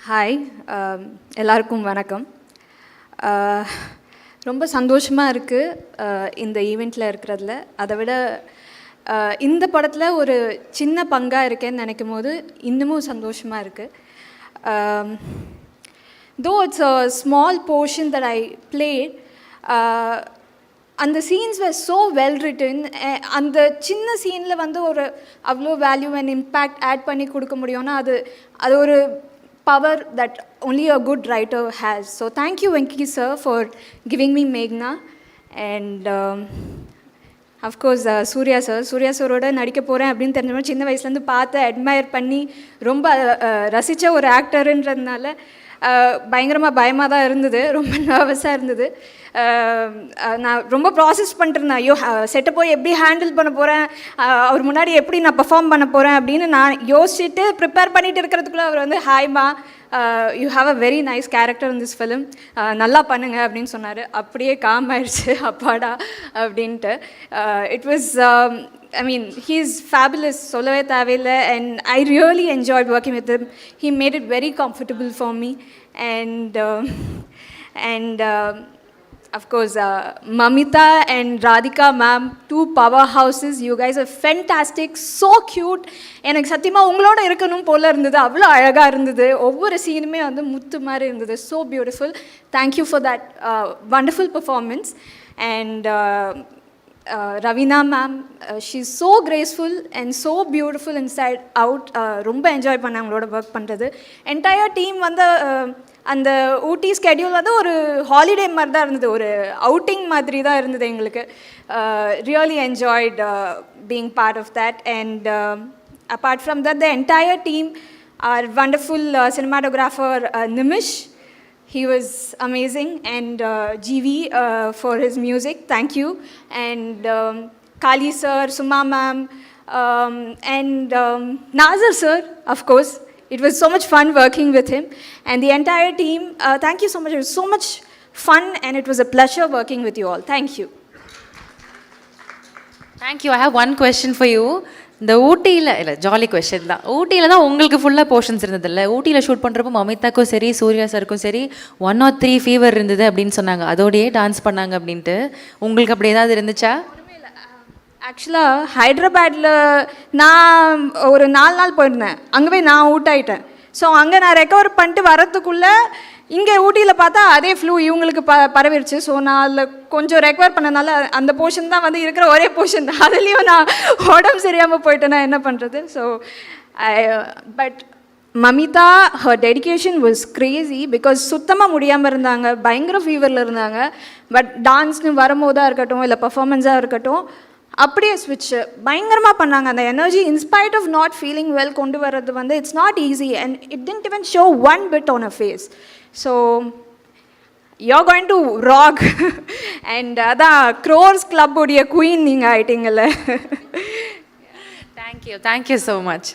Hi, எல்லாருக்கும் வணக்கம். ரொம்ப சந்தோஷமாக இருக்குது இந்த ஈவெண்ட்டில் இருக்கிறதுல. அதை விட இந்த படத்தில் ஒரு சின்ன பங்காக இருக்கேன்னு நினைக்கும் போது இன்னமும் சந்தோஷமாக இருக்குது. Though it's a small portion that I played, அந்த scenes were so well written. அந்த சின்ன சீனில் வந்து ஒரு அவ்வளோ வேல்யூ அண்ட் இம்பேக்ட் ஆட் பண்ணி கொடுக்க முடியும்னா அது ஒரு power that only a good writer has. So thank you Venki sir for giving me Meghna, and of course Suriya சாரோட நடிக்க போகிறேன் அப்படின்னு தெரிஞ்சவங்க சின்ன வயசுலேருந்து பார்த்து அட்மையர் பண்ணி ரொம்ப ரசித்த ஒரு ஆக்டருன்றதுனால பயமாக தான் இருந்தது, ரொம்ப நர்வஸாக இருந்தது. நான் ரொம்ப ப்ராசஸ் பண்ணிட்டுருந்தேன், ஐயோ செட்டை போய் எப்படி ஹேண்டில் பண்ண போகிறேன், அவர் முன்னாடி எப்படி நான் பெர்ஃபார்ம் பண்ண போகிறேன் அப்படின்னு நான் யோசிச்சுட்டு ப்ரிப்பேர் பண்ணிட்டு இருக்கிறதுக்குள்ளே அவர் வந்து ஹாய்மா, you have a very nice character in this film, நல்லா பண்ணுங்க அப்படின்னு சொன்னார். அப்படியே காம் ஆயிடுச்சு, அப்பாடா அப்படின்ட்டு. It was I mean, he's fabulous, சொல்லவே தேவையில்லை. And I really enjoyed working with him. He made it very comfortable for me. And of course, Mamita and Radhika ma'am, two powerhouses. You guys are fantastic, so cute. எனக்கு சத்தியமாக உங்களோட இருக்கணும் போல இருந்தது, அவ்வளோ அழகாக இருந்தது. ஒவ்வொரு சீனுமே வந்து முத்து மாதிரி இருந்தது. So beautiful. Thank you for that wonderful performance. And Ravina ma'am, she's so graceful and so beautiful inside out. ரொம்ப என்ஜாய் பண்ண அவங்களோட ஒர்க் பண்ணுறது. என்டையர் டீம் வந்து அந்த ஊட்டி ஸ்கெடியூல் வந்து ஒரு ஹாலிடே மாதிரி தான் இருந்தது, ஒரு அவுட்டிங் மாதிரி தான் இருந்தது எங்களுக்கு. Really enjoyed being part of that. And apart from that, the entire team are wonderful. Cinematographer Nimish, he was amazing, and GV for his music, thank you. And Kali sir, Suma ma'am, and Nazar sir, of course. It was so much fun working with him, and the entire team, thank you so much. It was so much fun, and it was a pleasure working with you all. Thank you. Thank you. I have one question for you. இந்த ஊட்டியில் இல்லை, jolly question தான். ஊட்டியில் தான் உங்களுக்கு ஃபுல்லாக portions இருந்ததில்ல. ஊட்டியில் ஷூட் பண்ணுறப்போ மமிதாக்கும் சரி சூர்யா சாருக்கும் சரி 1 or 3 ஃபீவர் இருந்தது அப்படின்னு சொன்னாங்க, அதோடையே டான்ஸ் பண்ணாங்க அப்படின்ட்டு. உங்களுக்கு அப்படி ஏதாவது இருந்துச்சா? ஆக்சுவலாக ஹைதராபாத்தில் நான் ஒரு 4 நாள் போயிருந்தேன், அங்கே நான் அவுட் ஆகிட்டேன். ஸோ அங்கே நான் ரெக்கவர் பண்ணிட்டு வரத்துக்குள்ளே இங்கே ஊட்டியில் பார்த்தா அதே ஃப்ளூ இவங்களுக்கு பரவிடுச்சு. ஸோ நான் அதில் கொஞ்சம் ரெக்கவர் பண்ணனால அந்த போர்ஷன் தான் வந்து இருக்கிற ஒரே போர்ஷன் தான், அதுலேயும் நான் உடம்பு சரியாமல் போயிட்டேன்னா என்ன பண்ணுறது. So but Mamitha, her dedication was Crazy. Because சுத்தமாக முடியாமல் இருந்தாங்க, பயங்கர ஃபீவரில் இருந்தாங்க. பட் டான்ஸ்னு வரும்போதாக இருக்கட்டும், இல்லை பர்ஃபார்மன்ஸாக இருக்கட்டும், அப்படியே ஸ்விட்ச்சு பயங்கரமாக பண்ணாங்க. அந்த energy in spite of not feeling well கொண்டு வர்றது வந்து it's not easy, and it didn't even show one bit on a face. So you're going to rock. And அதான் க்ரோர்ஸ் கிளப் உடைய குயின் நீங்கள் ஆயிட்டீங்கல்ல. Thank you so much.